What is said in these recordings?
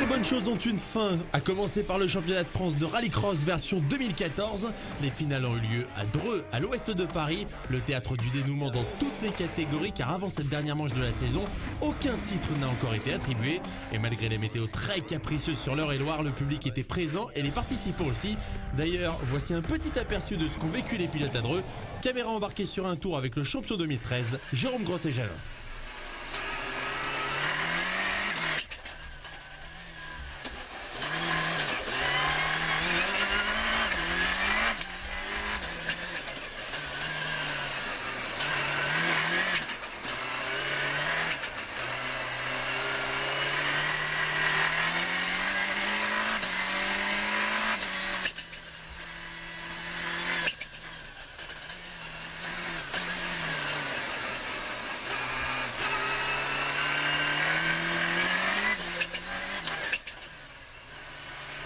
bonnes choses ont une fin, à commencer par le championnat de France de rallycross version 2014. Les finales ont eu lieu à Dreux, à l'ouest de Paris, le théâtre du dénouement dans toutes les catégories, car avant cette dernière manche de la saison, aucun titre n'a encore été attribué. Et malgré les météos très capricieuses sur l'Eure-et-Loire, le public était présent et les participants aussi. D'ailleurs, voici un petit aperçu de ce qu'ont vécu les pilotes à Dreux. Caméra embarquée sur un tour avec le champion 2013, Jérôme Grosset-Jalin.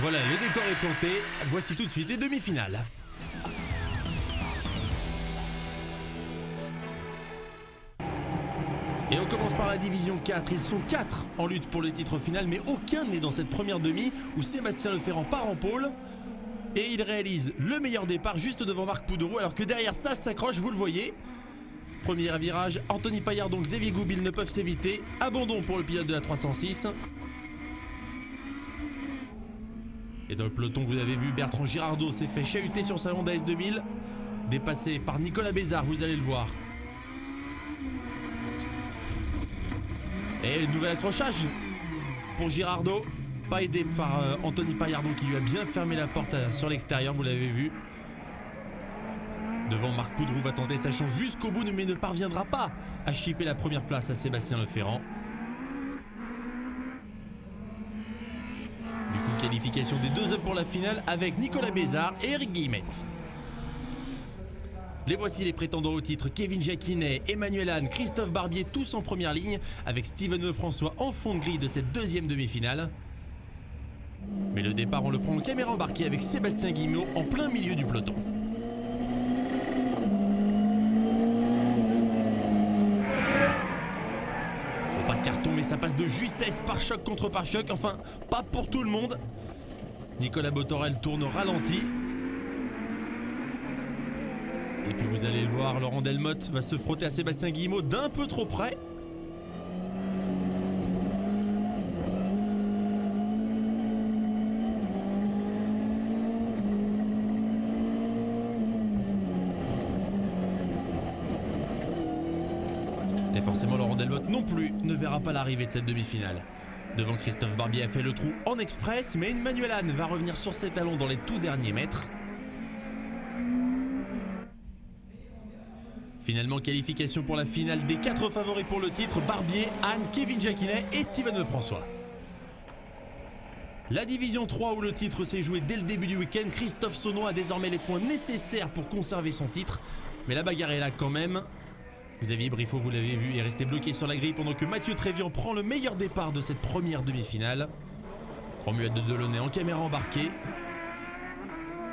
Voilà, le décor est planté. Voici tout de suite les demi-finales. Et on commence par la division 4. Ils sont 4 en lutte pour le titre final, mais aucun n'est dans cette première demi où Sébastien Leferrand part en pôle. Et il réalise le meilleur départ juste devant Marc Poudreau, alors que derrière ça s'accroche, vous le voyez. Premier virage, Anthony Paillardon, Xavier Goubil ne peuvent s'éviter. Abandon pour le pilote de la 306. Et dans le peloton, vous avez vu, Bertrand Girardot s'est fait chahuter sur sa Honda S2000. Dépassé par Nicolas Bézard, vous allez le voir. Et nouvel accrochage pour Girardot. Pas aidé par Anthony Paillardon qui lui a bien fermé la porte sur l'extérieur, vous l'avez vu. Devant, Marc Poudreau va tenter sa chance jusqu'au bout, mais ne parviendra pas à chipper la première place à Sébastien Leferrand. Du coup, qualification des deux hommes pour la finale avec Nicolas Bézard et Eric Guillemette. Les voici les prétendants au titre, Kevin Jacquinet, Emmanuel Anne, Christophe Barbier, tous en première ligne, avec Steven Lefrançois en fond de grille de cette deuxième demi-finale. Mais le départ, on le prend en caméra embarquée avec Sébastien Guimau en plein milieu du peloton. Pas de carton, mais ça passe de justesse par choc contre par choc, enfin, pas pour tout le monde. Nicolas Botorel tourne au ralenti. Et puis vous allez le voir, Laurent Delmotte va se frotter à Sébastien Guillemot d'un peu trop près. Et forcément, Laurent Delmotte non plus ne verra pas l'arrivée de cette demi-finale. Devant, Christophe Barbier a fait le trou en express, mais Emmanuel Anne va revenir sur ses talons dans les tout derniers mètres. Finalement, qualification pour la finale des 4 favoris pour le titre, Barbier, Anne, Kevin Jacquinet et Steven Lefrançois. La division 3 où le titre s'est joué dès le début du week-end, Christophe Saunois a désormais les points nécessaires pour conserver son titre, mais la bagarre est là quand même. Xavier Briffaut, vous l'avez vu, est resté bloqué sur la grille pendant que Mathieu Trévian prend le meilleur départ de cette première demi-finale. Romuald de Delaunay en caméra embarquée.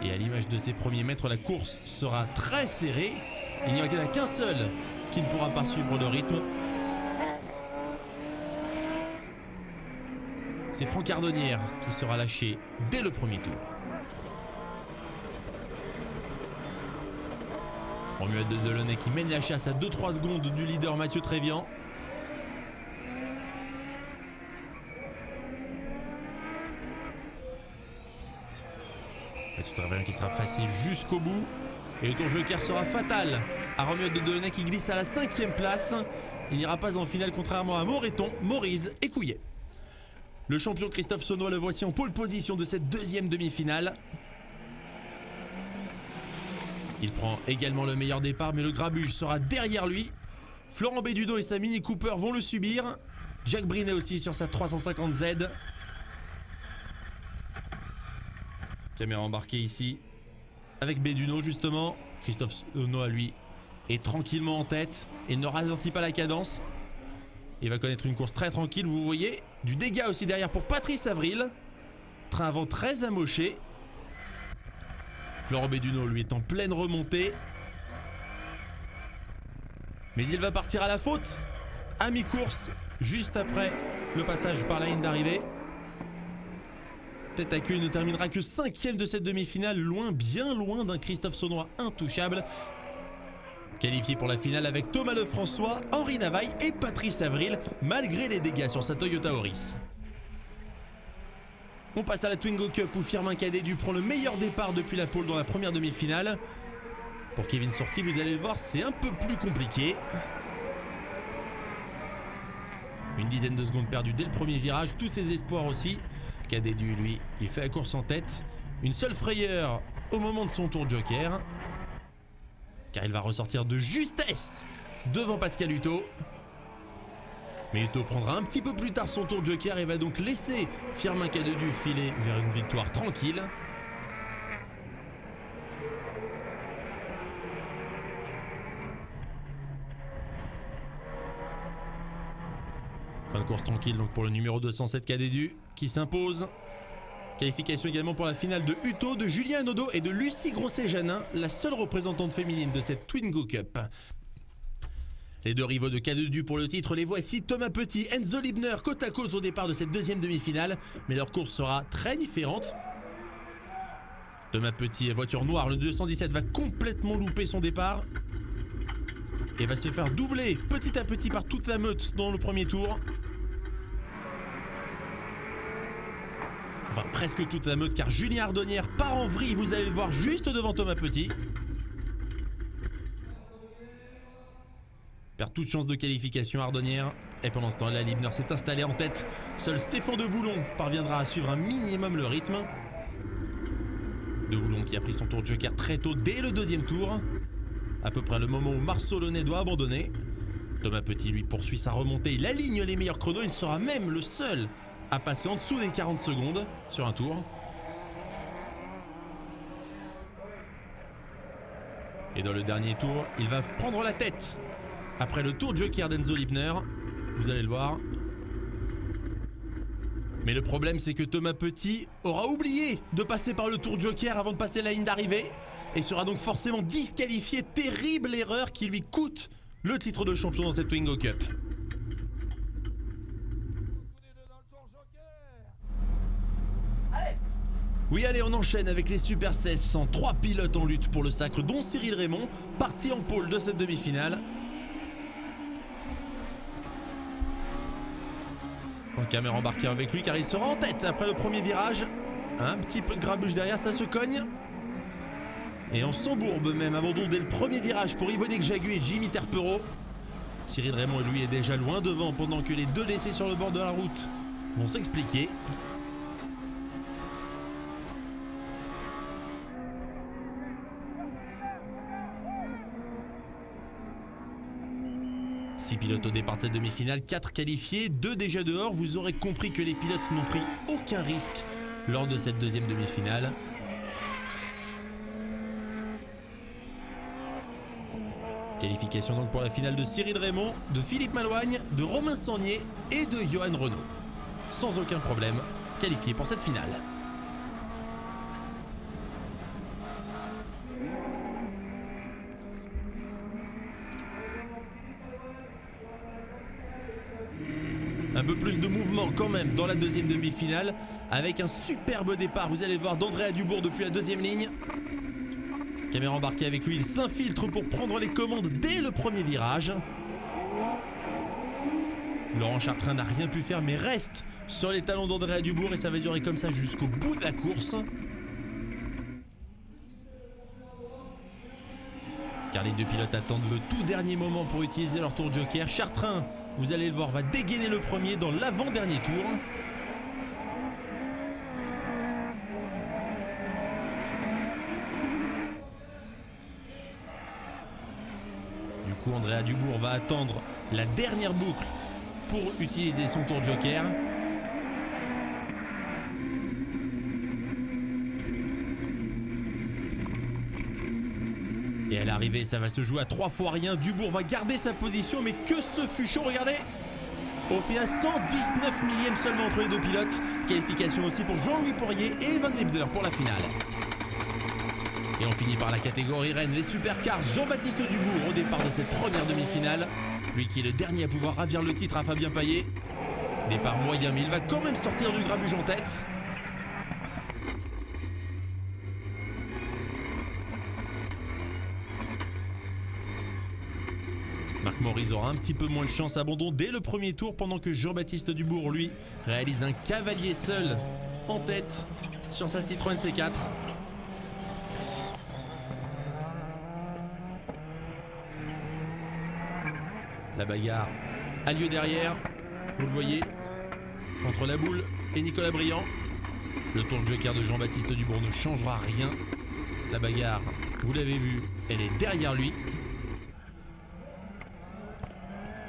Et à l'image de ses premiers mètres, la course sera très serrée. Il n'y en a qu'un seul qui ne pourra pas suivre le rythme. C'est Franck Ardonnière qui sera lâché dès le premier tour. Romuald de Delaunay qui mène la chasse à 2-3 secondes du leader Mathieu Trévian. Mathieu Trévian qui sera facile jusqu'au bout. Et le tour joker sera fatal à Romuald de Delaunay qui glisse à la 5e place. Il n'ira pas en finale contrairement à Moreton, Maurice et Couillet. Le champion Christophe Saunois le voici en pole position de cette deuxième demi-finale. Il prend également le meilleur départ, mais le grabuge sera derrière lui. Florent Béduno et sa Mini Cooper vont le subir. Jacques Brinet aussi sur sa 350Z. Caméra embarquée ici avec Béduno justement. Christophe Saunois lui est tranquillement en tête. Il ne ralentit pas la cadence. Il va connaître une course très tranquille, vous voyez. Du dégât aussi derrière pour Patrice Avril. Train avant très amoché. Florent Béduno lui est en pleine remontée. Mais il va partir à la faute à mi-course, juste après le passage par la ligne d'arrivée. tête à queue, il ne terminera que 5e de cette demi-finale, loin, bien loin d'un Christophe Saunois intouchable. Qualifié pour la finale avec Thomas Lefrançois, Henri Navaille et Patrice Avril, malgré les dégâts sur sa Toyota Auris. On passe à la Twingo Cup où Firmin Cadédu prend le meilleur départ depuis la pole dans la première demi-finale. Pour Kevin Sorti, vous allez le voir, c'est un peu plus compliqué. Une dizaine de secondes perdues dès le premier virage, tous ses espoirs aussi. Cadédu, lui, il fait la course en tête. Une seule frayeur au moment de son tour de joker. Car il va ressortir de justesse devant Pascal Hutto. Mais Hutto prendra un petit peu plus tard son tour de joker et va donc laisser Firmin Cadédu filer vers une victoire tranquille. Fin de course tranquille donc pour le numéro 207 Cadédu qui s'impose. Qualification également pour la finale de Hutto, de Julien Hanaudot et de Lucie Grosset-Janin, la seule représentante féminine de cette Twingo Cup. Les deux rivaux de Cadédu pour le titre, les voici, Thomas Petit, Enzo Libner, côte à côte au départ de cette deuxième demi-finale, mais leur course sera très différente. Thomas Petit, voiture noire, le 217 va complètement louper son départ et va se faire doubler petit à petit par toute la meute dans le premier tour. Enfin, presque toute la meute, car Julien Ardonnière part en vrille, vous allez le voir, juste devant Thomas Petit. Perd toute chance de qualification Ardonnière. Et pendant ce temps, la Libner s'est installé en tête. Seul Stéphane Devoulon parviendra à suivre un minimum le rythme. Devoulon qui a pris son tour de joker très tôt, dès le deuxième tour. À peu près le moment où Marceau Launay doit abandonner. Thomas Petit, lui, poursuit sa remontée. Il aligne les meilleurs chronos. Il sera même le seul à passer en dessous des 40 secondes sur un tour. Et dans le dernier tour, il va prendre la tête après le tour de joker d'Enzo Libner. Vous allez le voir. Mais le problème, c'est que Thomas Petit aura oublié de passer par le tour de joker avant de passer la ligne d'arrivée et sera donc forcément disqualifié. Terrible erreur qui lui coûte le titre de champion dans cette Twingo Cup. Oui, allez, on enchaîne avec les Super 1600. 3 pilotes en lutte pour le sacre, dont Cyril Raymond, parti en pôle de cette demi-finale. En caméra embarquée avec lui car il sera en tête après le premier virage. Un petit peu de grabuge derrière, ça se cogne. Et on s'embourbe même, abandon dès le premier virage pour Yvonne Jagu et Jimmy Terpereau. Cyril Raymond, lui, est déjà loin devant pendant que les deux laissés sur le bord de la route vont s'expliquer. Six pilotes au départ de cette demi-finale, 4 qualifiés, 2 déjà dehors. Vous aurez compris que les pilotes n'ont pris aucun risque lors de cette deuxième demi-finale. Qualification donc pour la finale de Cyril Raymond, de Philippe Malouagne, de Romain Sagnier et de Johan Renaud. Sans aucun problème, qualifiés pour cette finale. Un peu plus de mouvement quand même dans la deuxième demi-finale avec un superbe départ. Vous allez voir d'Andrea Dubourg depuis la deuxième ligne. Caméra embarquée avec lui, il s'infiltre pour prendre les commandes dès le premier virage. Laurent Chartrain n'a rien pu faire mais reste sur les talons d'Andrea Dubourg et ça va durer comme ça jusqu'au bout de la course. Car les deux pilotes attendent le tout dernier moment pour utiliser leur tour de joker. Chartrain, vous allez le voir, va dégainer le premier dans l'avant-dernier tour. Du coup, Andrea Dubourg va attendre la dernière boucle pour utiliser son tour de joker. Et à l'arrivée, ça va se jouer à 3 fois rien. Dubourg va garder sa position, mais que ce fut chaud, regardez. Au final, 119 millièmes seulement entre les deux pilotes. Qualification aussi pour Jean-Louis Poirier et Evan Libner pour la finale. Et on finit par la catégorie reine, les supercars. Jean-Baptiste Dubourg au départ de cette première demi-finale. Lui qui est le dernier à pouvoir ravir le titre à Fabien Payet. Départ moyen, mais il va quand même sortir du grabuge en tête. Marc Maurice aura un petit peu moins de chance, abandon dès le premier tour pendant que Jean-Baptiste Dubourg, lui, réalise un cavalier seul en tête sur sa Citroën C4. La bagarre a lieu derrière, vous le voyez, entre la boule et Nicolas Briand. Le tour de joker de Jean-Baptiste Dubourg ne changera rien. La bagarre, vous l'avez vu, elle est derrière lui.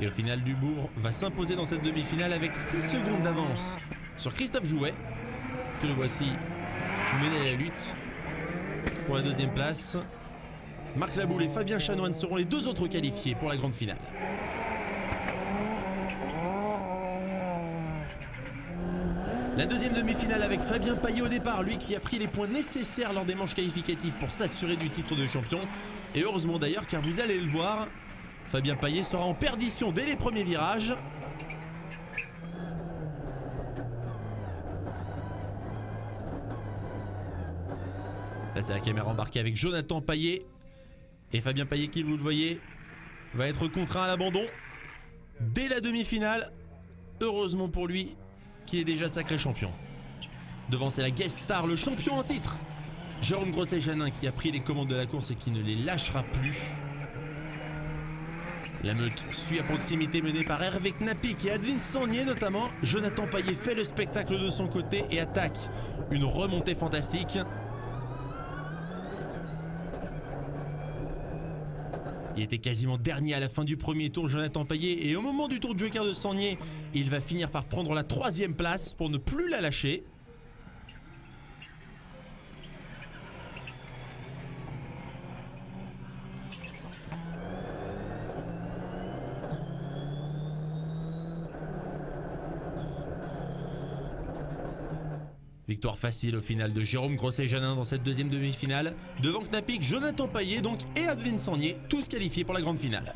Et au final, Dubourg va s'imposer dans cette demi-finale avec 6 secondes d'avance sur Christophe Jouet, que le voici mener à la lutte pour la deuxième place. Marc Laboule et Fabien Chanoine seront les deux autres qualifiés pour la grande finale. La deuxième demi-finale avec Fabien Payet au départ, lui qui a pris les points nécessaires lors des manches qualificatives pour s'assurer du titre de champion. Et heureusement d'ailleurs, car vous allez le voir, Fabien Payet sera en perdition dès les premiers virages. Là c'est la caméra embarquée avec Jonathan Payet. Et Fabien Payet qui, vous le voyez, va être contraint à l'abandon dès la demi-finale. Heureusement pour lui qu'il est déjà sacré champion. Devant c'est la guest star, le champion en titre, Jérôme Grosset-Janin, qui a pris les commandes de la course et qui ne les lâchera plus. La meute suit à proximité, menée par Hervé Knapik et Adeline Sangnier notamment. Jonathan Payet fait le spectacle de son côté et attaque une remontée fantastique. Il était quasiment dernier à la fin du premier tour, Jonathan Payet, et au moment du tour de joker de Sangnier, il va finir par prendre la 3e place pour ne plus la lâcher. Victoire facile au final de Jérôme Grosset-Janin dans cette deuxième demi-finale. Devant Knapik, Jonathan Payet donc et Adeline Sangnier, tous qualifiés pour la grande finale.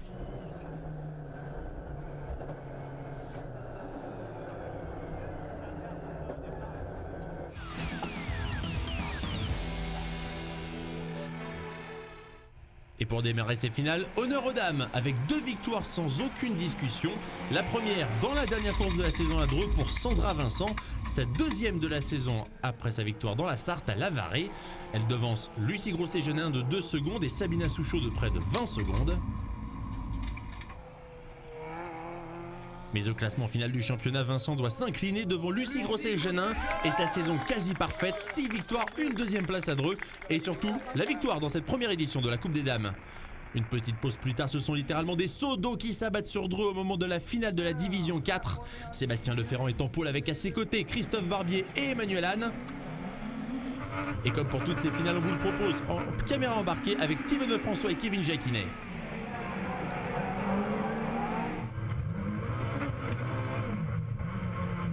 Et pour démarrer ces finales, honneur aux dames avec 2 victoires sans aucune discussion. La première dans la dernière course de la saison à Dreux pour Sandra Vincent, sa 2e de la saison après sa victoire dans la Sarthe à Lavarée. Elle devance Lucie Grosset-Janin de 2 secondes et Sabina Souchot de près de 20 secondes. Mais au classement final du championnat, Vincent doit s'incliner devant Lucie Grosset-Janin et sa saison quasi parfaite, 6 victoires, une 2e place à Dreux et surtout la victoire dans cette première édition de la Coupe des Dames. Une petite pause plus tard, ce sont littéralement des seaux d'eau qui s'abattent sur Dreux au moment de la finale de la Division 4. Sébastien Leferrand est en pôle avec à ses côtés Christophe Barbier et Emmanuel Anne. Et comme pour toutes ces finales, on vous le propose en caméra embarquée avec Steven Lefrançois et Kevin Jacquinet.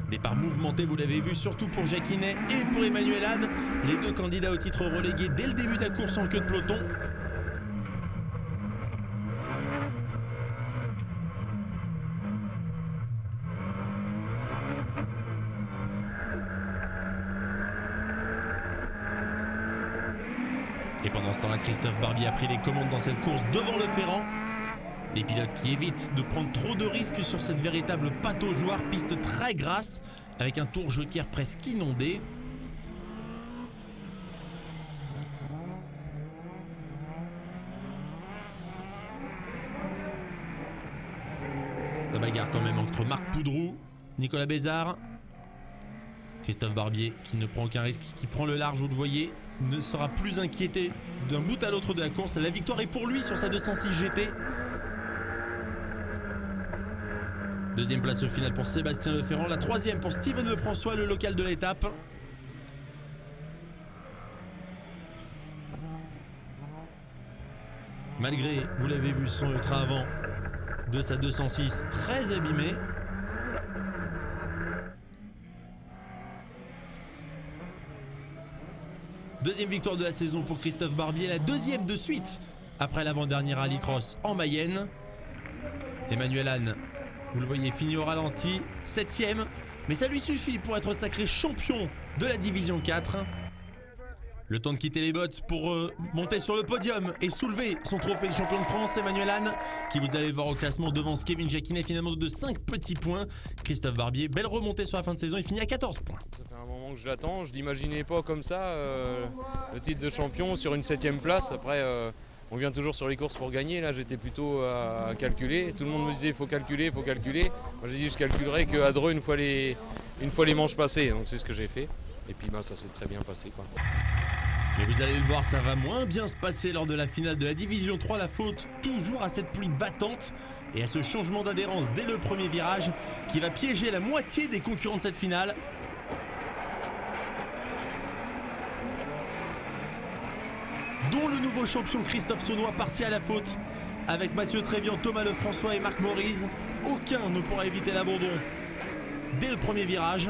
Départ mouvementé, vous l'avez vu, surtout pour Jacquinet et pour Emmanuel Anne, les 2 candidats au titre relégués dès le début de la course en queue de peloton. Et pendant ce temps-là, Christophe Barbier a pris les commandes dans cette course devant Leferrand. Les pilotes qui évitent de prendre trop de risques sur cette véritable pataugeoire, piste très grasse, avec un tour joker presque inondé. La bagarre quand même entre Marc Poudroux, Nicolas Bézard. Christophe Barbier qui ne prend aucun risque, qui prend le large, vous le voyez, ne sera plus inquiété d'un bout à l'autre de la course. La victoire est pour lui sur sa 206 GT. 2e place au final pour Sébastien Leferrand, la 3e pour Steven Lefrançois, le local de l'étape. Malgré, vous l'avez vu, son ultra avant de sa 206 très abîmé. Deuxième victoire de la saison pour Christophe Barbier, la 2e de suite après l'avant-dernier rallycross en Mayenne. Emmanuel Anne, vous le voyez, fini au ralenti, 7e, mais ça lui suffit pour être sacré champion de la Division 4. Le temps de quitter les bottes pour monter sur le podium et soulever son trophée de champion de France. Emmanuel Anne, qui vous allez voir au classement devant Kevin Jacquinet, finalement de 5 petits points. Christophe Barbier, belle remontée sur la fin de saison, il finit à 14 points. Ça fait un moment que je l'attends, je l'imaginais pas comme ça, le titre de champion sur une 7ème place. Après, on vient toujours sur les courses pour gagner, là j'étais plutôt à calculer. Tout le monde me disait il faut calculer, il faut calculer. Moi j'ai dit je calculerai qu'à Dreux une fois les manches passées, donc c'est ce que j'ai fait. Et puis ça s'est très bien passé, quoi. Mais vous allez le voir, ça va moins bien se passer lors de la finale de la Division 3. La faute toujours à cette pluie battante et à ce changement d'adhérence dès le premier virage qui va piéger la moitié des concurrents de cette finale. Dont le nouveau champion Christophe Saunois, parti à la faute avec Mathieu Trévian, Thomas Lefrançois et Marc Maurice. Aucun ne pourra éviter l'abandon dès le premier virage.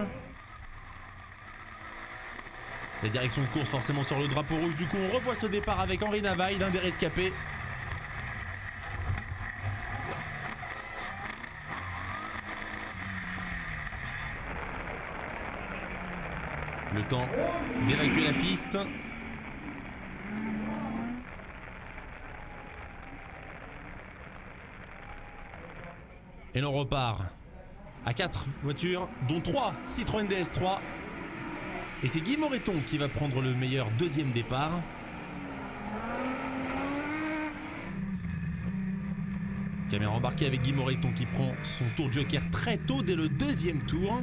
La direction de course forcément sur le drapeau rouge. Du coup on revoit ce départ avec Henri Navaille, l'un des rescapés. Le temps d'évacuer la piste. Et l'on repart à 4 voitures, dont 3 Citroën DS3. Et c'est Guy Moreton qui va prendre le meilleur deuxième départ. Caméra embarquée avec Guy Moreton qui prend son tour de joker très tôt dès le deuxième tour.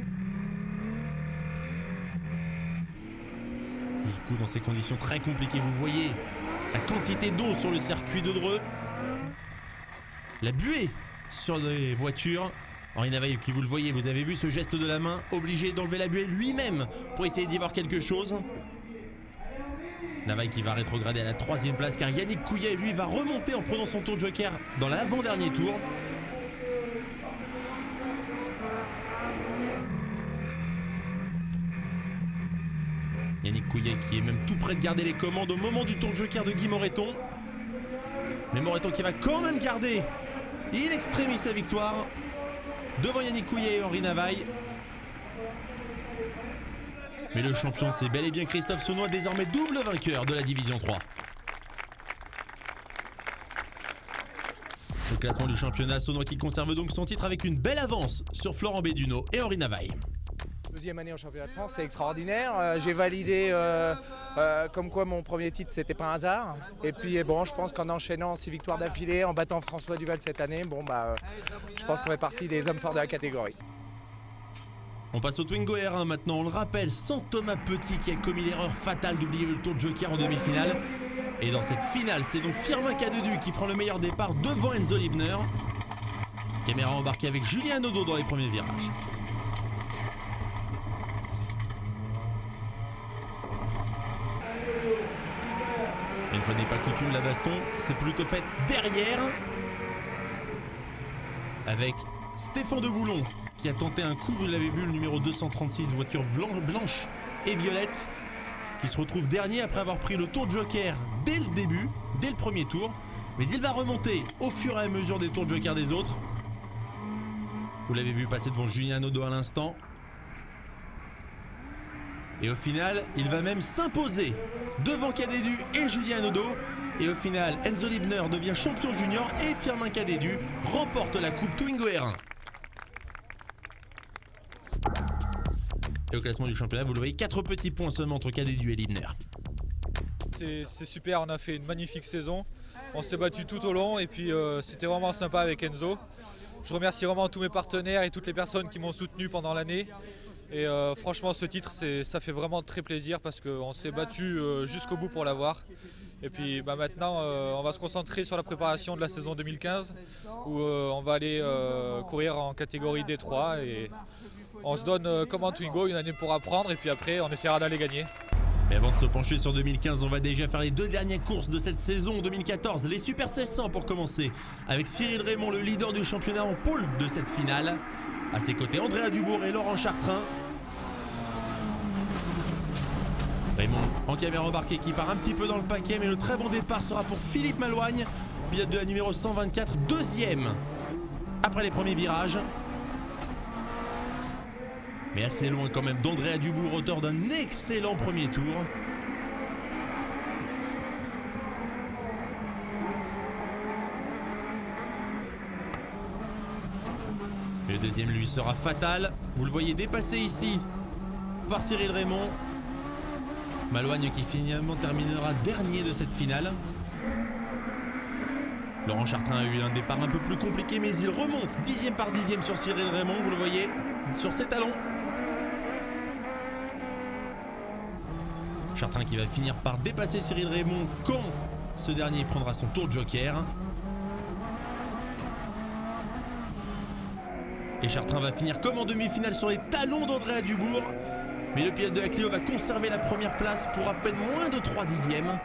Du coup, dans ces conditions très compliquées, vous voyez la quantité d'eau sur le circuit de Dreux. La buée sur les voitures. Henri Navaille, qui vous le voyez, vous avez vu ce geste de la main, obligé d'enlever la buée lui-même pour essayer d'y voir quelque chose. Navaille qui va rétrograder à la 3ème place car Yannick Couillet, lui, va remonter en prenant son tour de joker dans l'avant-dernier tour. Yannick Couillet qui est même tout près de garder les commandes au moment du tour de joker de Guy Moreton. Mais Moreton qui va quand même garder in extremis la victoire devant Yannick Couillet et Henri Navaille. Mais le champion, c'est bel et bien Christophe Saunois, désormais double vainqueur de la Division 3. Le classement du championnat, Saunois qui conserve donc son titre avec une belle avance sur Florent Béduno et Henri Navaille. Deuxième année au championnat de France, c'est extraordinaire. J'ai validé comme quoi mon premier titre, c'était pas un hasard. Et puis bon, je pense qu'en enchaînant 6 victoires d'affilée, en battant François Duval cette année, je pense qu'on fait partie des hommes forts de la catégorie. On passe au Twingo R1 maintenant, on le rappelle, sans Thomas Petit qui a commis l'erreur fatale d'oublier le tour de joker en demi-finale. Et dans cette finale, c'est donc Firmin Cadedu qui prend le meilleur départ devant Enzo Libner. Caméra embarquée avec Julien Odo dans les premiers virages. Une fois n'est pas coutume, la baston, c'est plutôt faite derrière. Avec Stéphane Devoulon qui a tenté un coup, vous l'avez vu, le numéro 236, voiture blanche et violette, qui se retrouve dernier après avoir pris le tour de joker dès le début, dès le premier tour. Mais il va remonter au fur et à mesure des tours de joker des autres. Vous l'avez vu passer devant Julien Odo à l'instant. Et au final, il va même s'imposer devant Cadedu et Julien Odo. Et au final, Enzo Libner devient champion junior et Firmin Cadedu remporte la coupe Twingo R1. Et au classement du championnat, vous le voyez, 4 petits points seulement entre Cadedu et Libner. C'est super, on a fait une magnifique saison. On s'est battu tout au long et puis c'était vraiment sympa avec Enzo. Je remercie vraiment tous mes partenaires et toutes les personnes qui m'ont soutenu pendant l'année. Et franchement, ce titre, ça fait vraiment très plaisir parce qu'on s'est battu jusqu'au bout pour l'avoir. Et puis maintenant, on va se concentrer sur la préparation de la saison 2015 où on va aller courir en catégorie D3 et on se donne comme en Twingo une année pour apprendre et puis après, on essaiera d'aller gagner. Mais avant de se pencher sur 2015, on va déjà faire les 2 dernières courses de cette saison 2014. Les Super 1600 pour commencer, avec Cyril Raymond, le leader du championnat en pôle de cette finale. À ses côtés, Andrea Dubourg et Laurent Chartrain. Raymond en caméra embarquée qui part un petit peu dans le paquet, mais le très bon départ sera pour Philippe Malouagne, pilote de la numéro 124, deuxième après les premiers virages. Mais assez loin quand même d'Andrea Dubourg, auteur d'un excellent premier tour. Le deuxième lui sera fatal. Vous le voyez dépassé ici par Cyril Raymond. Malouagne qui finalement terminera dernier de cette finale. Laurent Chartrain a eu un départ un peu plus compliqué, mais il remonte dixième par dixième sur Cyril Raymond, vous le voyez, sur ses talons. Chartrain qui va finir par dépasser Cyril Raymond quand ce dernier prendra son tour de joker. Et Chartrain va finir comme en demi-finale sur les talons d'Andrea Dubourg. Mais le pilote de la Clio va conserver la première place pour à peine moins de 3 dixièmes.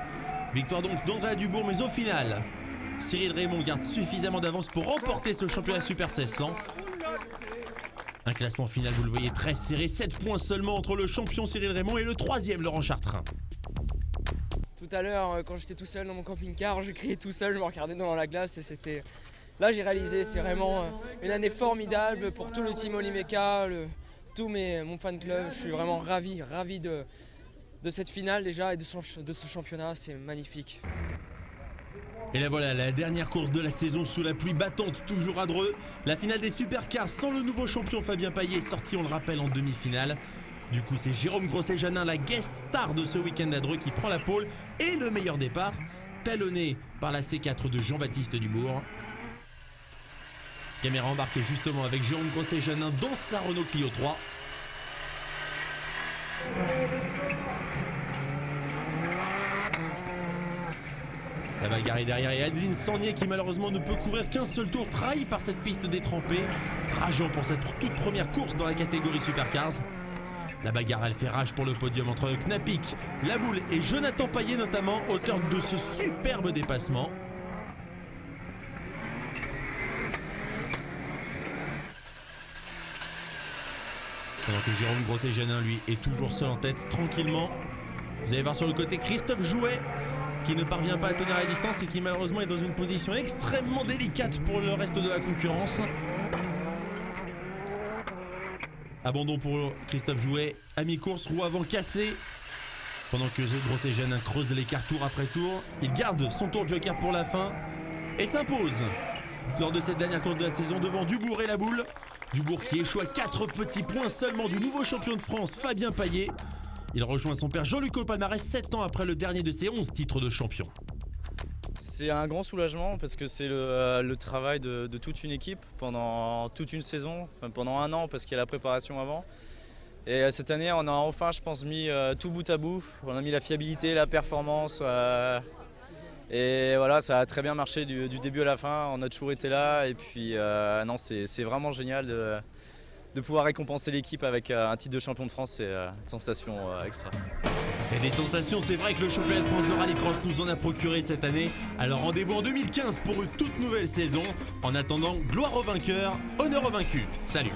Victoire donc d'Andrea Dubourg, mais au final, Cyril Raymond garde suffisamment d'avance pour remporter ce championnat Super 1600. Un classement final, vous le voyez, très serré. 7 points seulement entre le champion Cyril Raymond et le troisième Laurent Chartrain. Tout à l'heure, quand j'étais tout seul dans mon camping-car, je criais tout seul, je me regardais dans la glace et c'était... Là, j'ai réalisé, c'est vraiment une année formidable pour tout le team Olimeca, mon fan club. Je suis vraiment ravi de cette finale déjà et de ce championnat, c'est magnifique. Et là voilà, la dernière course de la saison sous la pluie battante, toujours à Dreux. La finale des supercars sans le nouveau champion Fabien Payet, sorti, on le rappelle, en demi-finale. Du coup, c'est Jérôme Grosset-Janin, la guest star de ce week-end à Dreux, qui prend la pole et le meilleur départ, talonné par la C4 de Jean-Baptiste Dubourg. Caméra embarquée justement avec Jérôme Grosset-Janin dans sa Renault Clio 3. La bagarre est derrière et Adeline Sornier qui malheureusement ne peut couvrir qu'un seul tour, trahi par cette piste détrempée. Rageant pour cette toute première course dans la catégorie Supercars. La bagarre elle fait rage pour le podium entre Knapik, Laboule et Jonathan Payet notamment, auteur de ce superbe dépassement. Pendant que Jérôme Grosset-Janin lui est toujours seul en tête, tranquillement. Vous allez voir sur le côté Christophe Jouet qui ne parvient pas à tenir la distance et qui malheureusement est dans une position extrêmement délicate pour le reste de la concurrence. Abandon pour Christophe Jouet, à mi-course, roue avant cassée. Pendant que Grosset-Janin creuse l'écart tour après tour, il garde son tour de joker pour la fin et s'impose lors de cette dernière course de la saison devant Dubourg et Laboule. Dubourg qui échoue à 4 petits points seulement du nouveau champion de France Fabien Payet. Il rejoint son père Jean-Luc au palmarès 7 ans après le dernier de ses 11 titres de champion. C'est un grand soulagement parce que c'est le travail de toute une équipe pendant toute une saison, pendant un an parce qu'il y a la préparation avant. Et cette année, on a enfin, je pense, mis tout bout à bout. On a mis la fiabilité, la performance. Et voilà, ça a très bien marché du début à la fin. On a toujours été là. Et puis, non, c'est vraiment génial de pouvoir récompenser l'équipe avec un titre de champion de France. C'est une sensation extra. Et des sensations, c'est vrai que le championnat de France de rallycross nous en a procuré cette année. Alors rendez-vous en 2015 pour une toute nouvelle saison. En attendant, gloire aux vainqueurs, honneur aux vaincus. Salut!